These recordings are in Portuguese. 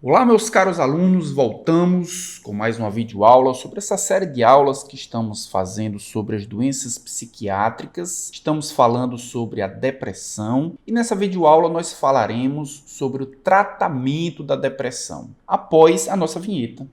Olá, meus caros alunos, voltamos com mais uma videoaula sobre essa série de aulas que estamos fazendo sobre as doenças psiquiátricas. Estamos falando sobre a depressão e nessa videoaula nós falaremos sobre o tratamento da depressão, após a nossa vinheta.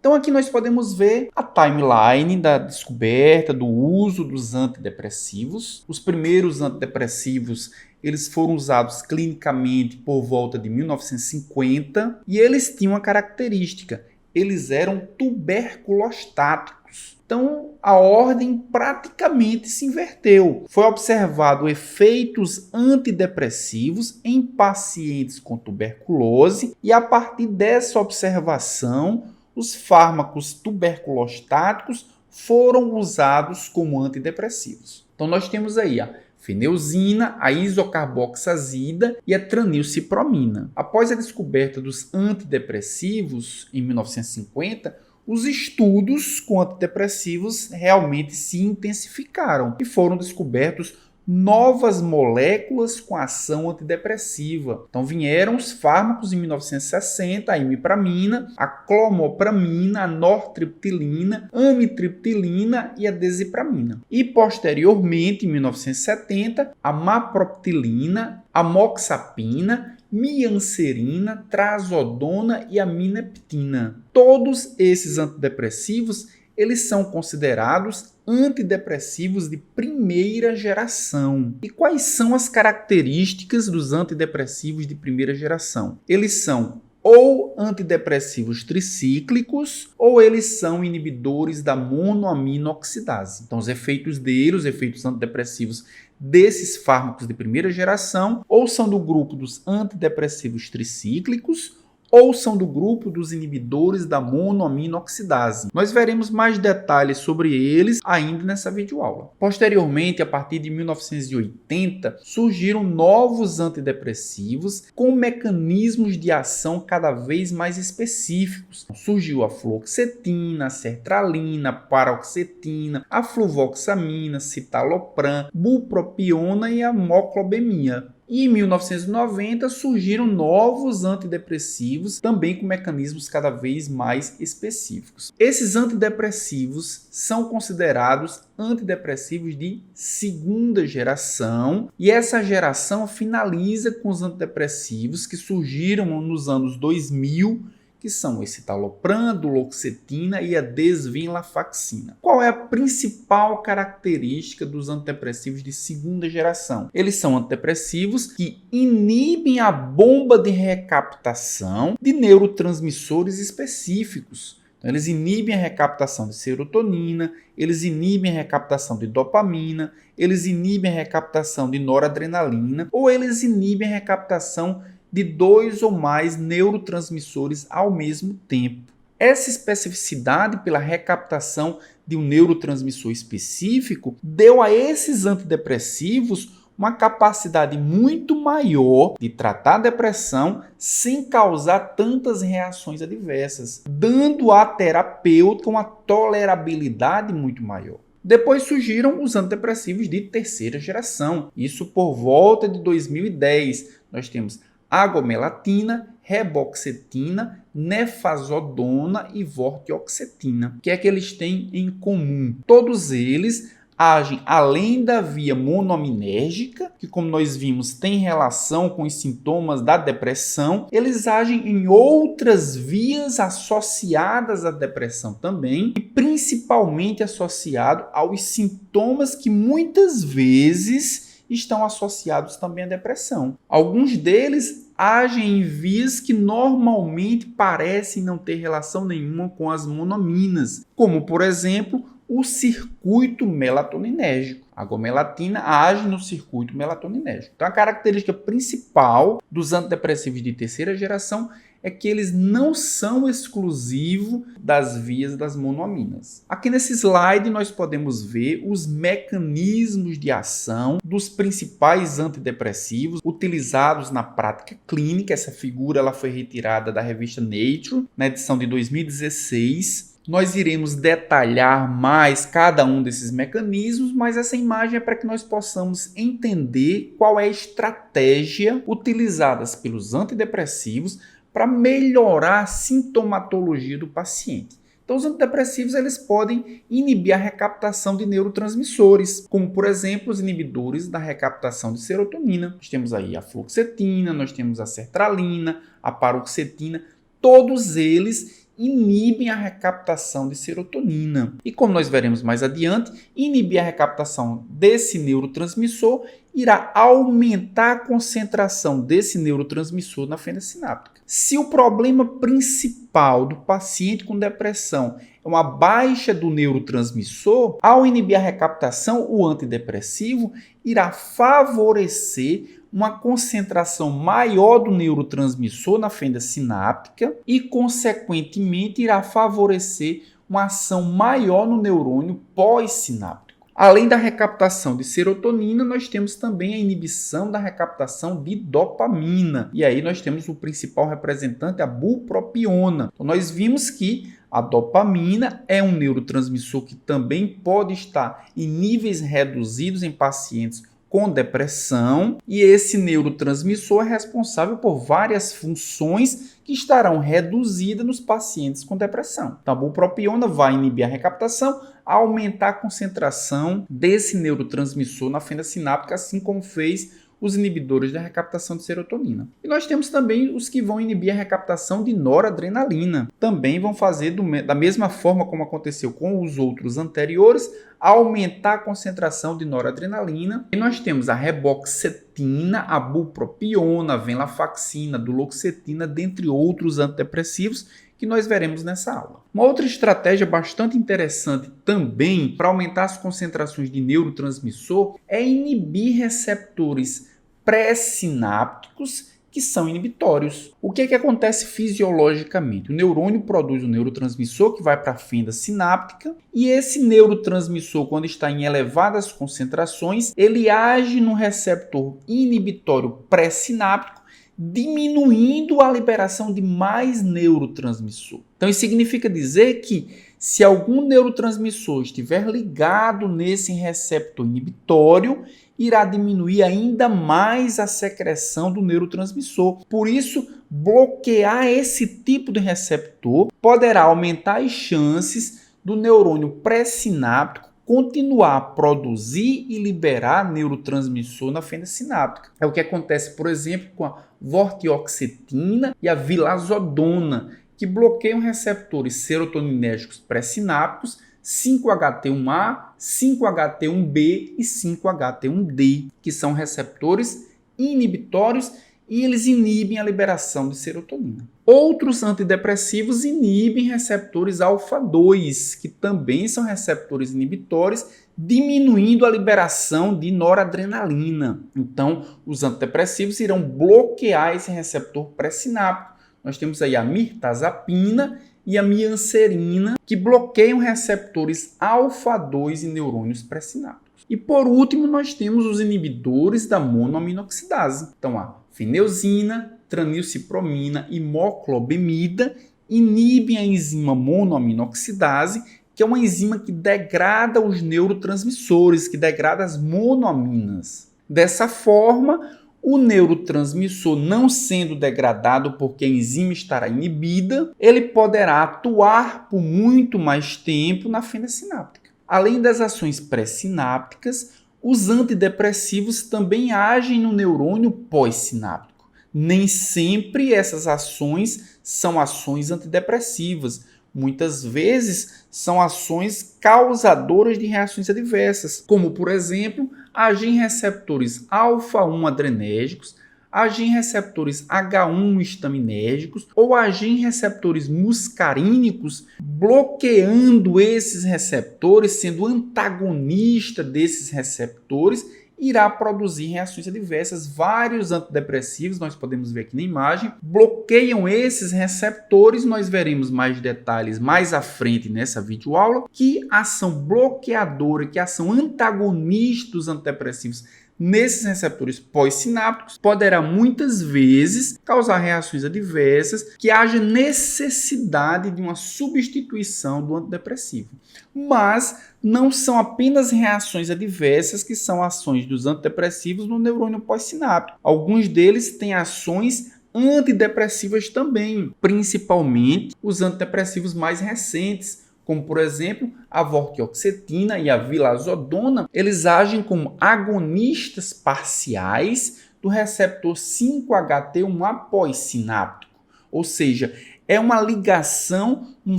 Então aqui nós podemos ver a timeline da descoberta, do uso dos antidepressivos. Os primeiros antidepressivos eles foram usados clinicamente por volta de 1950 e eles tinham uma característica, eles eram tuberculostáticos. Então, a ordem praticamente se inverteu. Foi observado efeitos antidepressivos em pacientes com tuberculose e a partir dessa observação os fármacos tuberculostáticos foram usados como antidepressivos. Então nós temos aí a feneuzina, a isocarboxazida e a tranilcipromina. Após a descoberta dos antidepressivos em 1950, os estudos com antidepressivos realmente se intensificaram e foram descobertos novas moléculas com ação antidepressiva. Então vieram os fármacos em 1960, a imipramina, a clomopramina, a nortriptilina, amitriptilina e a desipramina. E posteriormente, em 1970, a maproptilina, a moxapina, mianserina, trazodona e a mineptina. Todos esses antidepressivos eles são considerados antidepressivos de primeira geração. E quais são as características dos antidepressivos de primeira geração? Eles são ou antidepressivos tricíclicos ou eles são inibidores da monoaminoxidase. Então os efeitos deles, os efeitos antidepressivos desses fármacos de primeira geração, ou são do grupo dos antidepressivos tricíclicos ou são do grupo dos inibidores da monoaminoxidase. Nós veremos mais detalhes sobre eles ainda nessa videoaula. Posteriormente, a partir de 1980, surgiram novos antidepressivos com mecanismos de ação cada vez mais específicos. Surgiu a fluoxetina, a sertralina, a paroxetina, a fluvoxamina, citalopram, bupropiona e a moclobemia. E em 1990 surgiram novos antidepressivos, também com mecanismos cada vez mais específicos. Esses antidepressivos são considerados antidepressivos de segunda geração, e essa geração finaliza com os antidepressivos que surgiram nos anos 2000, que são o citalopram, duloxetina e a desvenlafaxina. Qual é a principal característica dos antidepressivos de segunda geração? Eles são antidepressivos que inibem a bomba de recaptação de neurotransmissores específicos. Então, eles inibem a recaptação de serotonina, eles inibem a recaptação de dopamina, eles inibem a recaptação de noradrenalina ou eles inibem a recaptação de 2 ou mais neurotransmissores ao mesmo tempo. Essa especificidade pela recaptação de um neurotransmissor específico deu a esses antidepressivos uma capacidade muito maior de tratar a depressão sem causar tantas reações adversas, dando à terapêutica uma tolerabilidade muito maior. Depois surgiram os antidepressivos de terceira geração, isso por volta de 2010. Nós temos agomelatina, reboxetina, nefazodona e vortioxetina. O que é que eles têm em comum? Todos eles agem além da via monoaminérgica, que como nós vimos tem relação com os sintomas da depressão, eles agem em outras vias associadas à depressão também, e principalmente associado aos sintomas que muitas vezes estão associados também à depressão. Alguns deles agem em vias que normalmente parecem não ter relação nenhuma com as monoaminas, como, por exemplo, o circuito melatoninérgico. A agomelatina age no circuito melatoninérgico. Então, a característica principal dos antidepressivos de terceira geração é que eles não são exclusivos das vias das monoaminas. Aqui nesse slide nós podemos ver os mecanismos de ação dos principais antidepressivos utilizados na prática clínica. Essa figura ela foi retirada da revista Nature, na edição de 2016. Nós iremos detalhar mais cada um desses mecanismos, mas essa imagem é para que nós possamos entender qual é a estratégia utilizada pelos antidepressivos para melhorar a sintomatologia do paciente. Então, os antidepressivos eles podem inibir a recaptação de neurotransmissores, como, por exemplo, os inibidores da recaptação de serotonina. Nós temos aí a fluoxetina, nós temos a sertralina, a paroxetina, todos eles inibem a recaptação de serotonina. E como nós veremos mais adiante, inibir a recaptação desse neurotransmissor irá aumentar a concentração desse neurotransmissor na fenda sináptica. Se o problema principal do paciente com depressão é uma baixa do neurotransmissor, ao inibir a recaptação, o antidepressivo irá favorecer uma concentração maior do neurotransmissor na fenda sináptica e, consequentemente, irá favorecer uma ação maior no neurônio pós-sináptico. Além da recaptação de serotonina, nós temos também a inibição da recaptação de dopamina. E aí nós temos o principal representante, a bupropiona. Então, nós vimos que a dopamina é um neurotransmissor que também pode estar em níveis reduzidos em pacientes com depressão, e esse neurotransmissor é responsável por várias funções que estarão reduzidas nos pacientes com depressão. Então, a bupropiona vai inibir a recaptação, aumentar a concentração desse neurotransmissor na fenda sináptica, assim como fez os inibidores da recaptação de serotonina. E nós temos também os que vão inibir a recaptação de noradrenalina. Também vão fazer da mesma forma como aconteceu com os outros anteriores, aumentar a concentração de noradrenalina. E nós temos a reboxetina, a bupropiona, a venlafaxina, a duloxetina, dentre outros antidepressivos que nós veremos nessa aula. Uma outra estratégia bastante interessante também para aumentar as concentrações de neurotransmissor é inibir receptores pré-sinápticos que são inibitórios. O que acontece fisiologicamente? O neurônio produz um neurotransmissor que vai para a fenda sináptica e esse neurotransmissor, quando está em elevadas concentrações, ele age no receptor inibitório pré-sináptico, diminuindo a liberação de mais neurotransmissor. Então, isso significa dizer que se algum neurotransmissor estiver ligado nesse receptor inibitório, irá diminuir ainda mais a secreção do neurotransmissor. Por isso, bloquear esse tipo de receptor poderá aumentar as chances do neurônio pré-sináptico continuar a produzir e liberar neurotransmissor na fenda sináptica. É o que acontece, por exemplo, com a vortioxetina e a vilazodona, que bloqueiam receptores serotoninérgicos pré-sinápticos 5-HT1A, 5-HT1B e 5-HT1D, que são receptores inibitórios e eles inibem a liberação de serotonina. Outros antidepressivos inibem receptores alfa-2, que também são receptores inibitórios, diminuindo a liberação de noradrenalina. Então, os antidepressivos irão bloquear esse receptor pré-sináptico. Nós temos aí a mirtazapina e a mianserina, que bloqueiam receptores alfa-2 em neurônios pré-sinápticos. E por último, nós temos os inibidores da monoaminoxidase. Então, a feneuzina, tranilcipromina e moclobemida inibem a enzima monoaminoxidase, que é uma enzima que degrada os neurotransmissores, que degrada as monoaminas. Dessa forma, o neurotransmissor não sendo degradado porque a enzima estará inibida, ele poderá atuar por muito mais tempo na fenda sináptica. Além das ações pré-sinápticas, os antidepressivos também agem no neurônio pós-sináptico. Nem sempre essas ações são ações antidepressivas. Muitas vezes são ações causadoras de reações adversas, como, por exemplo, agir em receptores alfa-1 adrenérgicos, agir em receptores H1 histaminérgicos ou agir em receptores muscarínicos, bloqueando esses receptores, sendo antagonista desses receptores, irá produzir reações adversas. Vários antidepressivos, nós podemos ver aqui na imagem, bloqueiam esses receptores. Nós veremos mais detalhes mais à frente nessa videoaula, que a ação bloqueadora, que a ação antagonista dos antidepressivos nesses receptores pós-sinápticos poderá muitas vezes causar reações adversas que haja necessidade de uma substituição do antidepressivo. Mas não são apenas reações adversas que são ações dos antidepressivos no neurônio pós-sináptico. Alguns deles têm ações antidepressivas também, principalmente os antidepressivos mais recentes, como por exemplo a vortioxetina e a vilazodona. Eles agem como agonistas parciais do receptor 5-HT1A pós-sináptico, ou seja, é uma ligação, um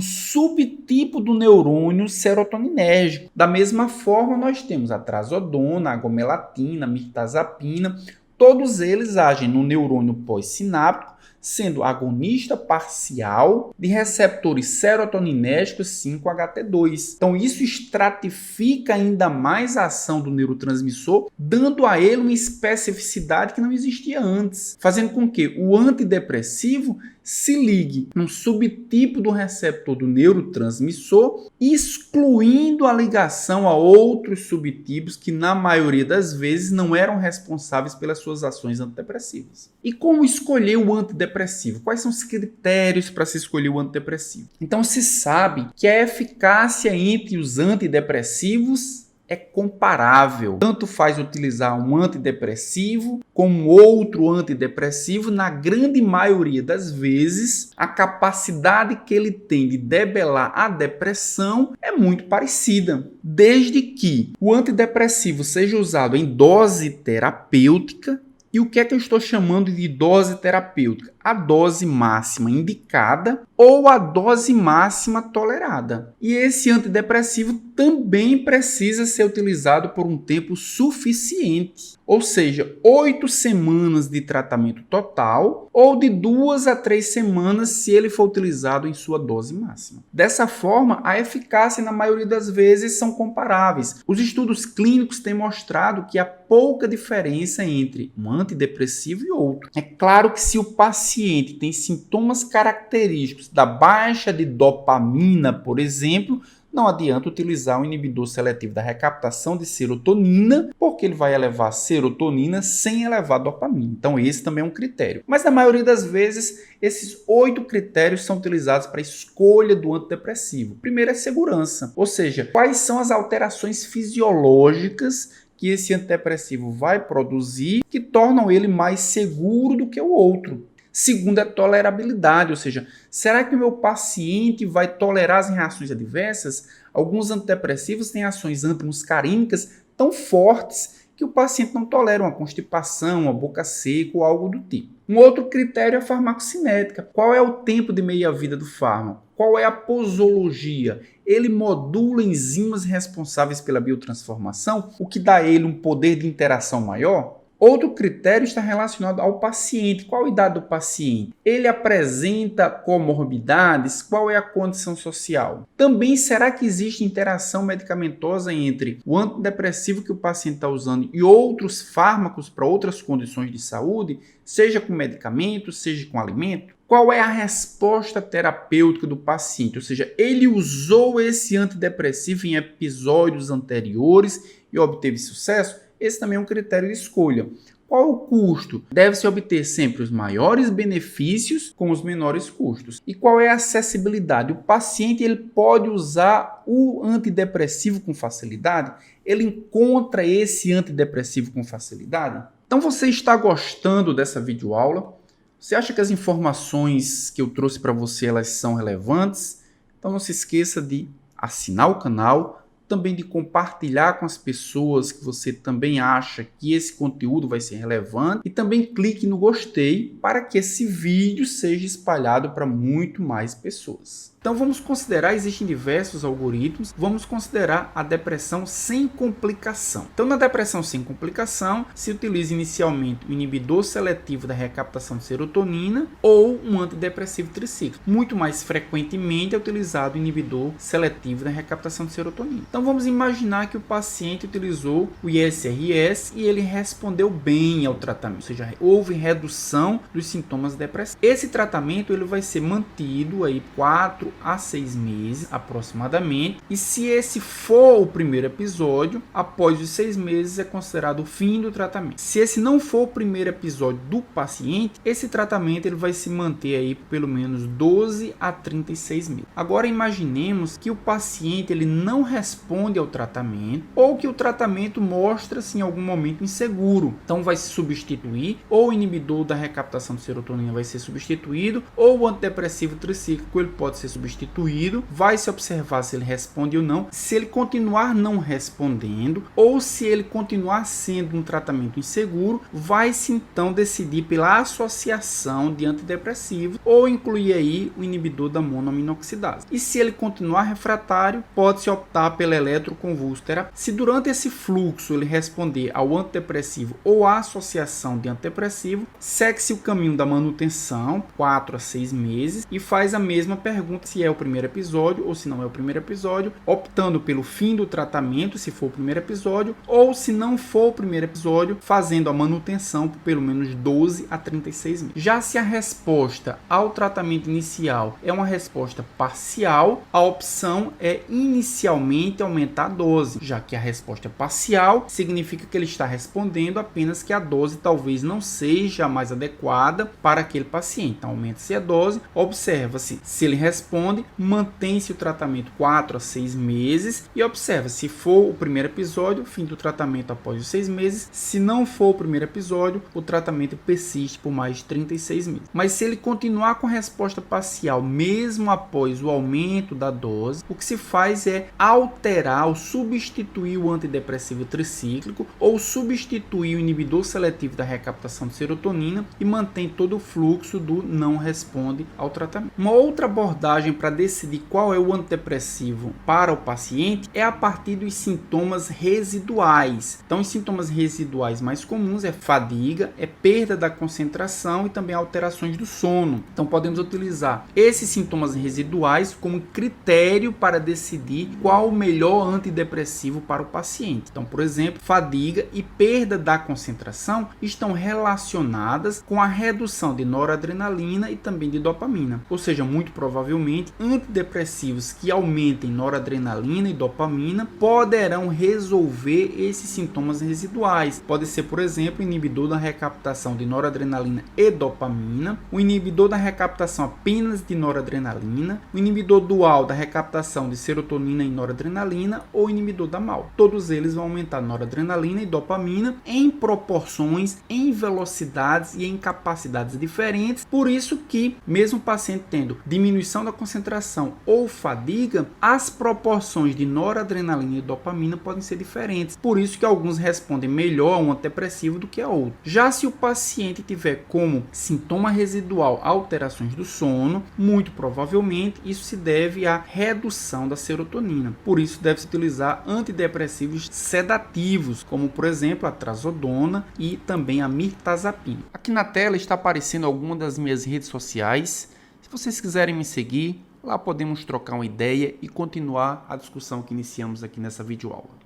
subtipo do neurônio serotoninérgico. Da mesma forma, nós temos a trazodona, a gomelatina, a mirtazapina. Todos eles agem no neurônio pós-sináptico, sendo agonista parcial de receptores serotoninérgicos 5-HT2. Então, isso estratifica ainda mais a ação do neurotransmissor, dando a ele uma especificidade que não existia antes, fazendo com que o antidepressivo se ligue num subtipo do receptor do neurotransmissor, excluindo a ligação a outros subtipos que, na maioria das vezes, não eram responsáveis pelas suas ações antidepressivas. E como escolher o antidepressivo? Quais são os critérios para se escolher o antidepressivo? Então, se sabe que a eficácia entre os antidepressivos é comparável. Tanto faz utilizar um antidepressivo como outro antidepressivo. Na grande maioria das vezes, a capacidade que ele tem de debelar a depressão é muito parecida, desde que o antidepressivo seja usado em dose terapêutica. E o que é que eu estou chamando de dose terapêutica? A dose máxima indicada ou a dose máxima tolerada. E esse antidepressivo também precisa ser utilizado por um tempo suficiente, ou seja, 8 semanas de tratamento total ou de 2 a 3 semanas se ele for utilizado em sua dose máxima. Dessa forma, a eficácia na maioria das vezes são comparáveis. Os estudos clínicos têm mostrado que há pouca diferença entre um antidepressivo e outro. É claro que se o paciente tem sintomas característicos da baixa de dopamina, por exemplo, não adianta utilizar um inibidor seletivo da recaptação de serotonina, porque ele vai elevar serotonina sem elevar dopamina. Então esse também é um critério. Mas na maioria das vezes, esses 8 critérios são utilizados para a escolha do antidepressivo. Primeiro é segurança, ou seja, quais são as alterações fisiológicas que esse antidepressivo vai produzir que tornam ele mais seguro do que o outro. Segundo é tolerabilidade, ou seja, será que o meu paciente vai tolerar as reações adversas? Alguns antidepressivos têm ações antimuscarínicas tão fortes que o paciente não tolera uma constipação, uma boca seca ou algo do tipo. Um outro critério é a farmacocinética. Qual é o tempo de meia-vida do fármaco? Qual é a posologia? Ele modula enzimas responsáveis pela biotransformação, o que dá a ele um poder de interação maior? Outro critério está relacionado ao paciente. Qual a idade do paciente? Ele apresenta comorbidades? Qual é a condição social? Também, será que existe interação medicamentosa entre o antidepressivo que o paciente está usando e outros fármacos para outras condições de saúde, seja com medicamento, seja com alimento? Qual é a resposta terapêutica do paciente? Ou seja, ele usou esse antidepressivo em episódios anteriores e obteve sucesso? Esse também é um critério de escolha. Qual o custo? Deve-se obter sempre os maiores benefícios com os menores custos. E qual é a acessibilidade? O paciente ele pode usar o antidepressivo com facilidade? Ele encontra esse antidepressivo com facilidade? Então você está gostando dessa videoaula? Você acha que as informações que eu trouxe para você elas são relevantes? Então não se esqueça de assinar o canal, também de compartilhar com as pessoas que você também acha que esse conteúdo vai ser relevante e também clique no gostei para que esse vídeo seja espalhado para muito mais pessoas. Então vamos considerar, existem diversos algoritmos, vamos considerar a depressão sem complicação. Então na depressão sem complicação se utiliza inicialmente o inibidor seletivo da recaptação de serotonina ou um antidepressivo tricíclico. Muito mais frequentemente é utilizado o inibidor seletivo da recaptação de serotonina. Então vamos imaginar que o paciente utilizou o ISRS e ele respondeu bem ao tratamento, ou seja, houve redução dos sintomas depressivos. Esse tratamento ele vai ser mantido aí 4 a 6 meses aproximadamente, e se esse for o primeiro episódio, após os 6 meses é considerado o fim do tratamento. Se esse não for o primeiro episódio do paciente, esse tratamento ele vai se manter aí por pelo menos 12 a 36 meses. Agora imaginemos que o paciente ele não responde ao tratamento, ou que o tratamento mostra-se em algum momento inseguro. Então vai se substituir, ou o inibidor da recaptação de serotonina vai ser substituído, ou o antidepressivo tricíclico ele pode ser substituído. Vai se observar se ele responde ou não. Se ele continuar não respondendo, ou se ele continuar sendo um tratamento inseguro, vai-se então decidir pela associação de antidepressivos, ou incluir aí o inibidor da monoaminoxidase. E se ele continuar refratário, pode-se optar pela eletroconvulsoterapia. Se durante esse fluxo ele responder ao antidepressivo ou à associação de antidepressivo, segue-se o caminho da manutenção, 4 a 6 meses, e faz a mesma pergunta se é o primeiro episódio ou se não é o primeiro episódio, optando pelo fim do tratamento, se for o primeiro episódio, ou se não for o primeiro episódio, fazendo a manutenção por pelo menos 12 a 36 meses. Já se a resposta ao tratamento inicial é uma resposta parcial, a opção é inicialmente aumentar a dose, já que a resposta parcial significa que ele está respondendo apenas que a dose talvez não seja a mais adequada para aquele paciente. Então aumenta-se a dose, observa-se se ele responde, mantém-se o tratamento 4 a 6 meses e observa se for o primeiro episódio, fim do tratamento após os 6 meses. Se não for o primeiro episódio, o tratamento persiste por mais de 36 meses. Mas se ele continuar com a resposta parcial mesmo após o aumento da dose, o que se faz é alterar ou substituir o antidepressivo tricíclico ou substituir o inibidor seletivo da recaptação de serotonina e mantém todo o fluxo do não responde ao tratamento. Uma outra abordagem para decidir qual é o antidepressivo para o paciente é a partir dos sintomas residuais. Então, os sintomas residuais mais comuns é fadiga, é perda da concentração e também alterações do sono. Então, podemos utilizar esses sintomas residuais como critério para decidir qual o melhor antidepressivo para o paciente. Então, por exemplo, fadiga e perda da concentração estão relacionadas com a redução de noradrenalina e também de dopamina. Ou seja, muito provavelmente, antidepressivos que aumentem noradrenalina e dopamina poderão resolver esses sintomas residuais. Pode ser, por exemplo, o inibidor da recaptação de noradrenalina e dopamina, o inibidor da recaptação apenas de noradrenalina, o inibidor dual da recaptação de serotonina e noradrenalina ou o inibidor da MAO. Todos eles vão aumentar noradrenalina e dopamina em proporções, em velocidades e em capacidades diferentes. Por isso que, mesmo o paciente tendo diminuição da concentração ou fadiga, as proporções de noradrenalina e dopamina podem ser diferentes. Por isso que alguns respondem melhor a um antidepressivo do que a outro. Já se o paciente tiver como sintoma residual alterações do sono, muito provavelmente isso se deve à redução da serotonina. Por isso deve-se utilizar antidepressivos sedativos, como por exemplo a trazodona e também a mirtazapina. Aqui na tela está aparecendo algumas das minhas redes sociais. Se vocês quiserem me seguir, lá podemos trocar uma ideia e continuar a discussão que iniciamos aqui nessa videoaula.